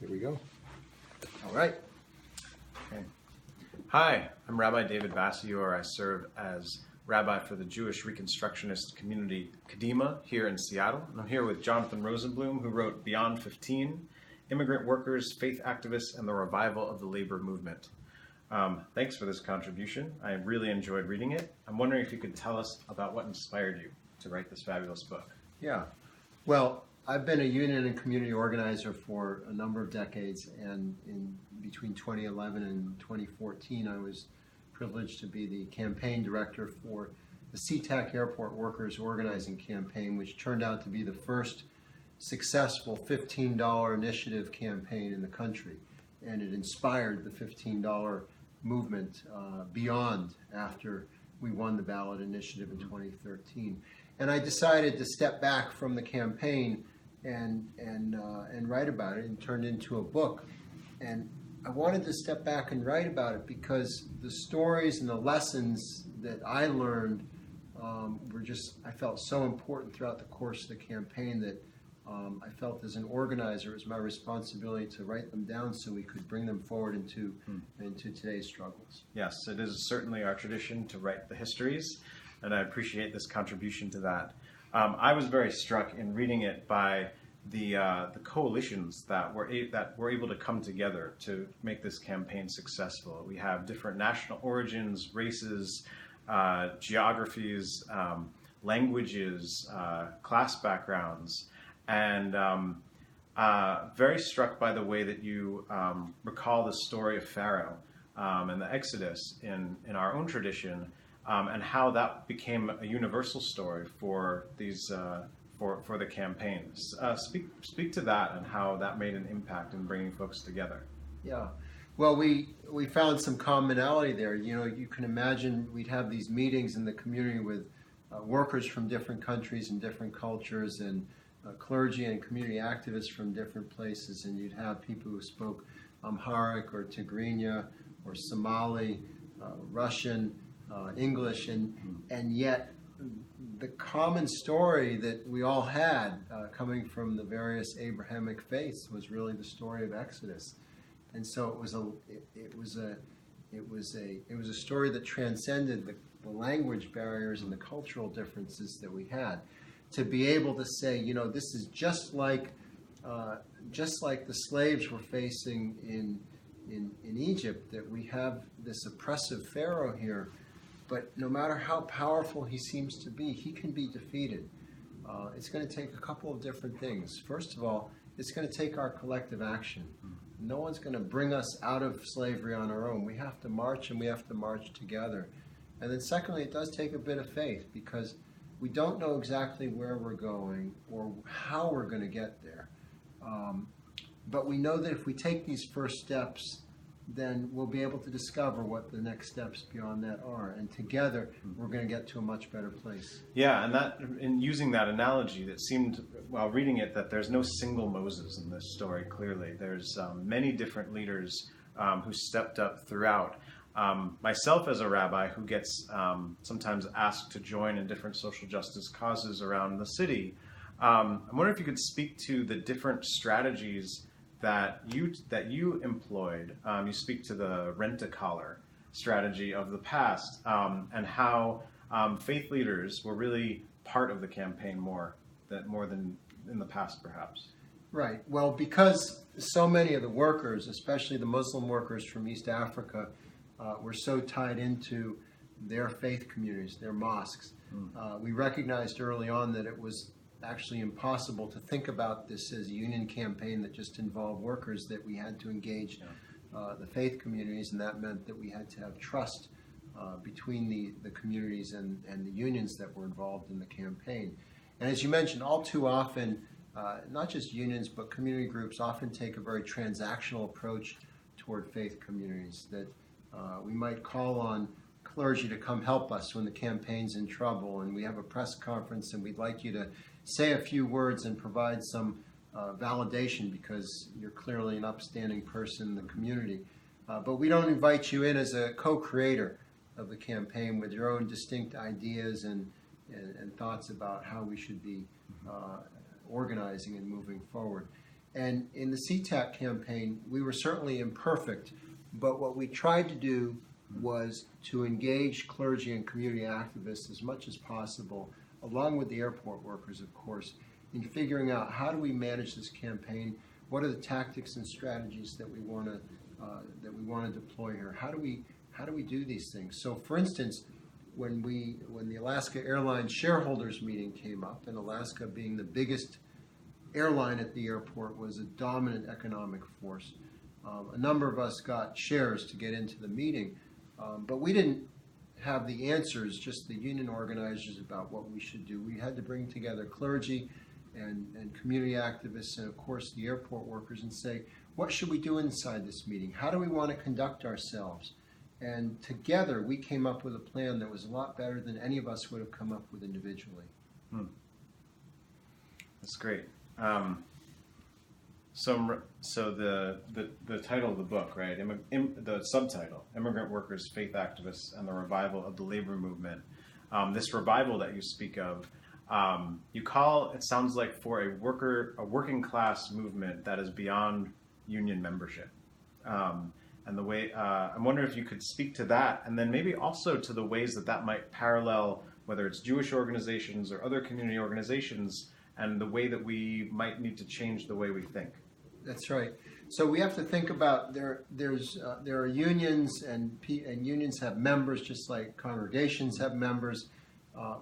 Here we go. All right. Okay. Hi, I'm Rabbi David Vassior. I serve as rabbi for the Jewish Reconstructionist community Kadima here in Seattle. And I'm here with Jonathan Rosenblum, who wrote Beyond 15, Immigrant Workers, Faith Activists, and the Revival of the Labor Movement. Thanks for this contribution. I really enjoyed reading it. I'm wondering if you could tell us about what inspired you to write this fabulous book. Yeah. Well, I've been a union and community organizer for a number of decades, and in between 2011 and 2014, I was privileged to be the campaign director for the SeaTac Airport Workers Organizing Campaign, which turned out to be the first successful $15 initiative campaign in the country. And it inspired the $15 movement beyond after we won the ballot initiative in 2013. And I decided to step back from the campaign and write about it, and turned into a book. And I wanted to step back and write about it because the stories and the lessons that I learned I felt so important throughout the course of the campaign that I felt as an organizer it was my responsibility to write them down so we could bring them forward into today's struggles. Yes, it is certainly our tradition to write the histories, and I appreciate this contribution to that. I was very struck in reading it by the coalitions that were able to come together to make this campaign successful. We have different national origins, races, geographies, languages, class backgrounds, and very struck by the way that you recall the story of Pharaoh and the Exodus in our own tradition. And how that became a universal story for these for the campaigns. Speak to that and how that made an impact in bringing folks together. Yeah, well, we found some commonality there. You know, you can imagine we'd have these meetings in the community with workers from different countries and different cultures, and clergy and community activists from different places, and you'd have people who spoke Amharic or Tigrinya or Somali, Russian, English, and yet the common story that we all had coming from the various Abrahamic faiths was really the story of Exodus. And so it was a story that transcended the language barriers and the cultural differences that we had. To be able to say, you know, this is just like the slaves were facing in Egypt, that we have this oppressive Pharaoh here. But no matter how powerful he seems to be, he can be defeated. It's going to take a couple of different things. First of all, it's going to take our collective action. No one's going to bring us out of slavery on our own. We have to march, and we have to march together. And then secondly, it does take a bit of faith, because we don't know exactly where we're going or how we're going to get there. But we know that if we take these first steps, then we'll be able to discover what the next steps beyond that are. And together, we're going to get to a much better place. Yeah, and that, in using that analogy, that seemed, while reading it, that there's no single Moses in this story, clearly. There's many different leaders who stepped up throughout. Myself as a rabbi who gets sometimes asked to join in different social justice causes around the city, I wonder if you could speak to the different strategies that you employed. You speak to the rent-a-collar strategy of the past, and how faith leaders were really part of the campaign more than in the past, perhaps. Right. Well, because so many of the workers, especially the Muslim workers from East Africa, were so tied into their faith communities, their mosques, we recognized early on that it was actually impossible to think about this as a union campaign that just involved workers, that we had to engage the faith communities, and that meant that we had to have trust between the communities and the unions that were involved in the campaign. And as you mentioned, all too often, not just unions, but community groups often take a very transactional approach toward faith communities, that we might call on clergy to come help us when the campaign's in trouble, and we have a press conference and we'd like you to say a few words and provide some validation because you're clearly an upstanding person in the community. But we don't invite you in as a co-creator of the campaign with your own distinct ideas and thoughts about how we should be organizing and moving forward. And in the CTAC campaign, we were certainly imperfect, but what we tried to do was to engage clergy and community activists as much as possible, along with the airport workers, of course, in figuring out how do we manage this campaign, what are the tactics and strategies that we want to deploy here, how do we do these things. So, for instance, when the Alaska Airlines shareholders meeting came up, and Alaska being the biggest airline at the airport was a dominant economic force, a number of us got shares to get into the meeting, but we didn't have the answers, just the union organizers, about what we should do. We had to bring together clergy and community activists and, of course, the airport workers and say, what should we do inside this meeting? How do we want to conduct ourselves? And together we came up with a plan that was a lot better than any of us would have come up with individually. That's great. So the title of the book, right? The subtitle: Immigrant Workers, Faith Activists, and the Revival of the Labor Movement. This revival that you speak of, you call, it sounds like, for a working class movement that is beyond union membership. And the way, I'm wondering if you could speak to that, and then maybe also to the ways that might parallel, whether it's Jewish organizations or other community organizations, and the way that we might need to change the way we think. That's right. So we have to think about there are unions, and unions have members just like congregations have members,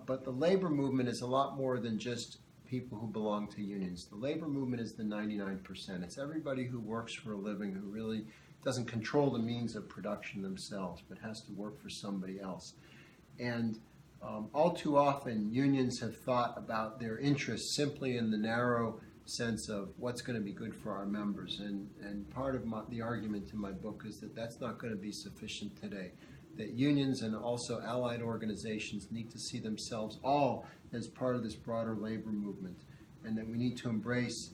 but the labor movement is a lot more than just people who belong to unions. The labor movement is the 99%. It's everybody who works for a living, who really doesn't control the means of production themselves, but has to work for somebody else. And all too often, unions have thought about their interests simply in the narrow sense of what's going to be good for our members. And part of the argument in my book is that that's not going to be sufficient today, that unions and also allied organizations need to see themselves all as part of this broader labor movement, and that we need to embrace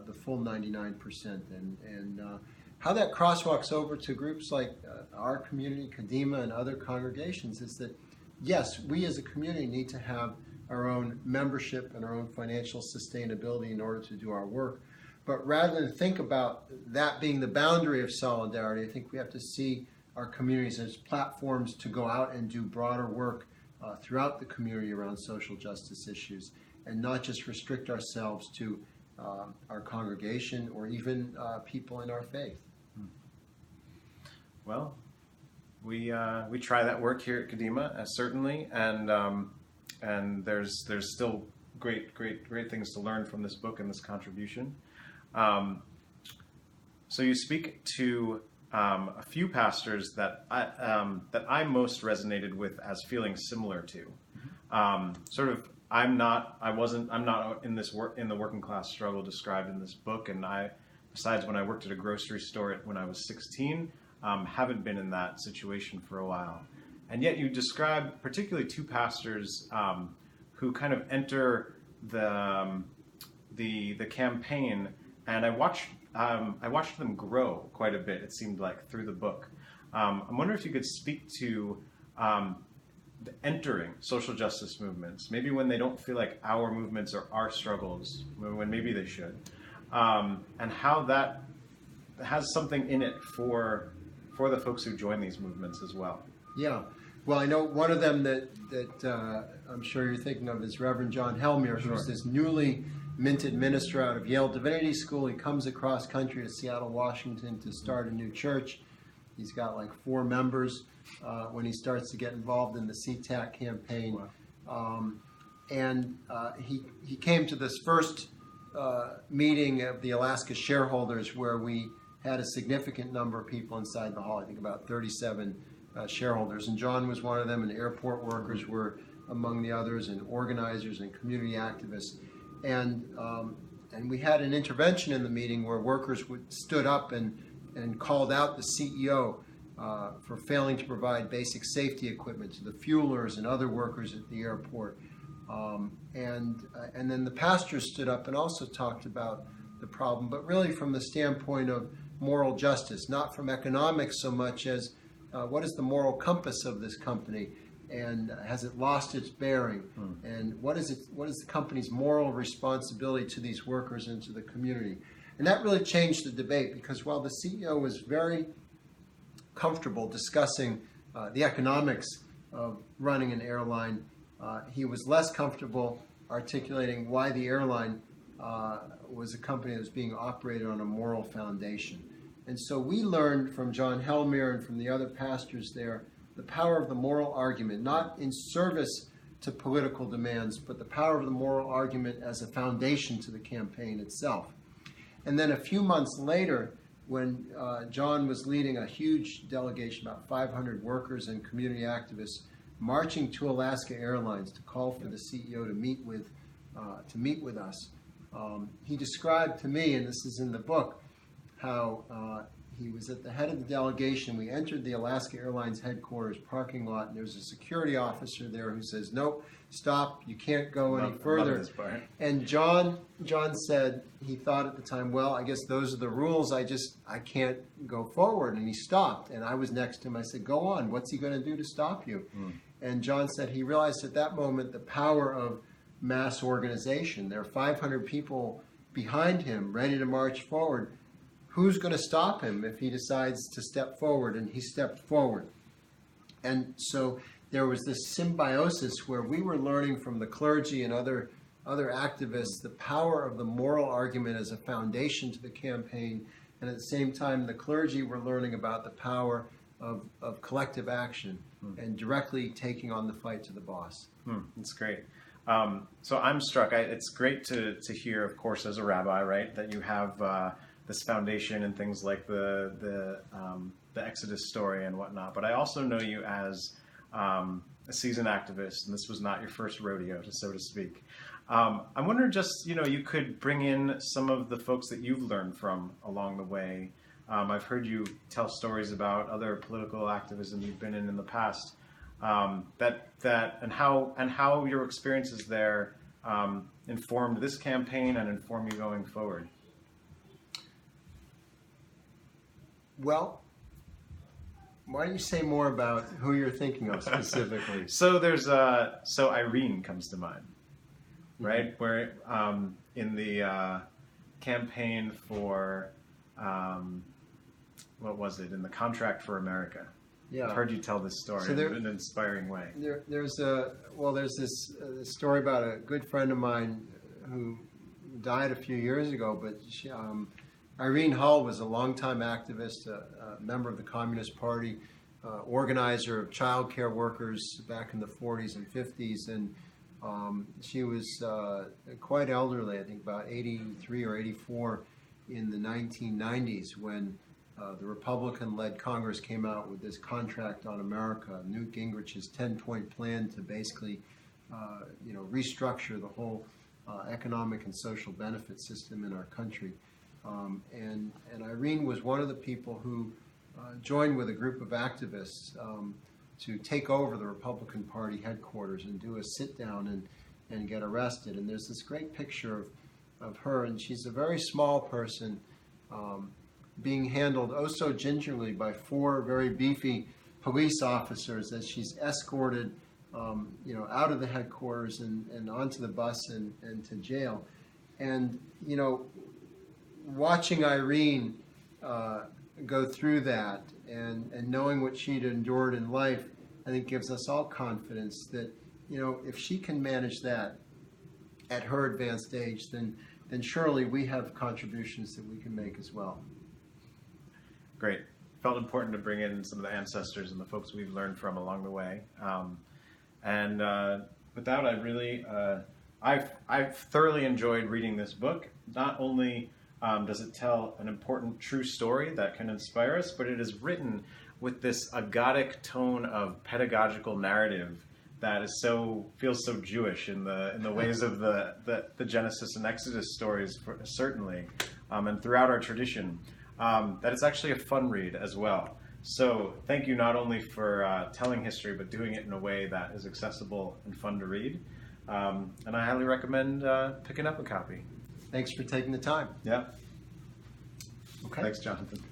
the full 99%. And how that crosswalks over to groups like our community, Kadima, and other congregations is that, yes, we as a community need to have our own membership and our own financial sustainability in order to do our work. But rather than think about that being the boundary of solidarity, I think we have to see our communities as platforms to go out and do broader work throughout the community around social justice issues, and not just restrict ourselves to our congregation or even people in our faith. Well, we try that work here at Kadima, certainly, and there's still great things to learn from this book and this contribution. So you speak to a few pastors that I most resonated with as feeling similar to. I'm not in the working class struggle described in this book, and besides when I worked at a grocery store when I was 16, haven't been in that situation for a while. And yet you describe particularly two pastors who kind of enter the campaign, and I watched them grow quite a bit, it seemed like, through the book. I'm wondering if you could speak to entering social justice movements, maybe when they don't feel like our movements are our struggles, when maybe they should, and how that has something in it for the folks who join these movements as well. Yeah. Well, I know one of them that I'm sure you're thinking of is Reverend John Helmier, Sure. who's this newly minted minister out of Yale Divinity School. He comes across country to Seattle, Washington to start a new church. He's got like 4 members when he starts to get involved in the CTAC campaign. Wow. He came to this first meeting of the Alaska shareholders where we had a significant number of people inside the hall, I think about 37 shareholders. And John was one of them, and airport workers were among the others, and organizers and community activists. And we had an intervention in the meeting where workers stood up and called out the CEO for failing to provide basic safety equipment to the fuelers and other workers at the airport. And then the pastor stood up and also talked about the problem, but really from the standpoint of moral justice, not from economics so much as what is the moral compass of this company, and has it lost its bearing, and what is the company's moral responsibility to these workers and to the community. And that really changed the debate, because while the CEO was very comfortable discussing the economics of running an airline, he was less comfortable articulating why the airline was a company that was being operated on a moral foundation. And so we learned from John Helmer and from the other pastors there the power of the moral argument, not in service to political demands, but the power of the moral argument as a foundation to the campaign itself. And then a few months later, when John was leading a huge delegation, about 500 workers and community activists, marching to Alaska Airlines to call for the CEO to meet with us, he described to me, and this is in the book, how he was at the head of the delegation. We entered the Alaska Airlines headquarters parking lot, and there's a security officer there who says, "Nope, stop, you can't go any further." Love this part. And John said he thought at the time, well, I guess those are the rules. I can't go forward. And he stopped. And I was next to him. I said, "Go on. What's he going to do to stop you?" And John said he realized at that moment the power of mass organization. There are 500 people behind him ready to march forward. Who's going to stop him if he decides to step forward? And he stepped forward. And so there was this symbiosis where we were learning from the clergy and other activists the power of the moral argument as a foundation to the campaign. And at the same time, the clergy were learning about the power of collective action and directly taking on the fight to the boss. That's great. So I'm struck. It's great to hear, of course, as a rabbi, right, that you have this foundation and things like the Exodus story and whatnot. But I also know you as a seasoned activist, and this was not your first rodeo, so to speak. I wonder, just you could bring in some of the folks that you've learned from along the way. I've heard you tell stories about other political activism you've been in the past. And how your experiences there informed this campaign and inform you going forward. Well, why don't you say more about who you're thinking of specifically? So Irene comes to mind, right? Where in the campaign for what was it? In the Contract for America. Yeah. I've heard you tell this story in an inspiring way. There's this story about a good friend of mine who died a few years ago, but Irene Hull was a longtime activist, a member of the Communist Party, organizer of child care workers back in the 40s and 50s, and she was quite elderly, I think about 83 or 84 in the 1990s when the Republican-led Congress came out with this Contract on America, Newt Gingrich's 10-point plan to basically restructure the whole economic and social benefit system in our country. And Irene was one of the people who joined with a group of activists to take over the Republican Party headquarters and do a sit-down and get arrested. And there's this great picture of her, and she's a very small person being handled oh so gingerly by 4 very beefy police officers as she's escorted out of the headquarters and onto the bus and to jail. And, watching Irene go through that and knowing what she'd endured in life, I think gives us all confidence that, if she can manage that at her advanced age, then surely we have contributions that we can make as well. Great. Felt important to bring in some of the ancestors and the folks we've learned from along the way. And with that, I've thoroughly enjoyed reading this book. Not only does it tell an important true story that can inspire us, but it is written with this agadic tone of pedagogical narrative that feels so Jewish in the ways of the Genesis and Exodus stories, certainly, and throughout our tradition. That it's actually a fun read as well. So thank you not only for telling history, but doing it in a way that is accessible and fun to read. And I highly recommend picking up a copy. Thanks for taking the time. Yeah. Okay. Thanks, Jonathan.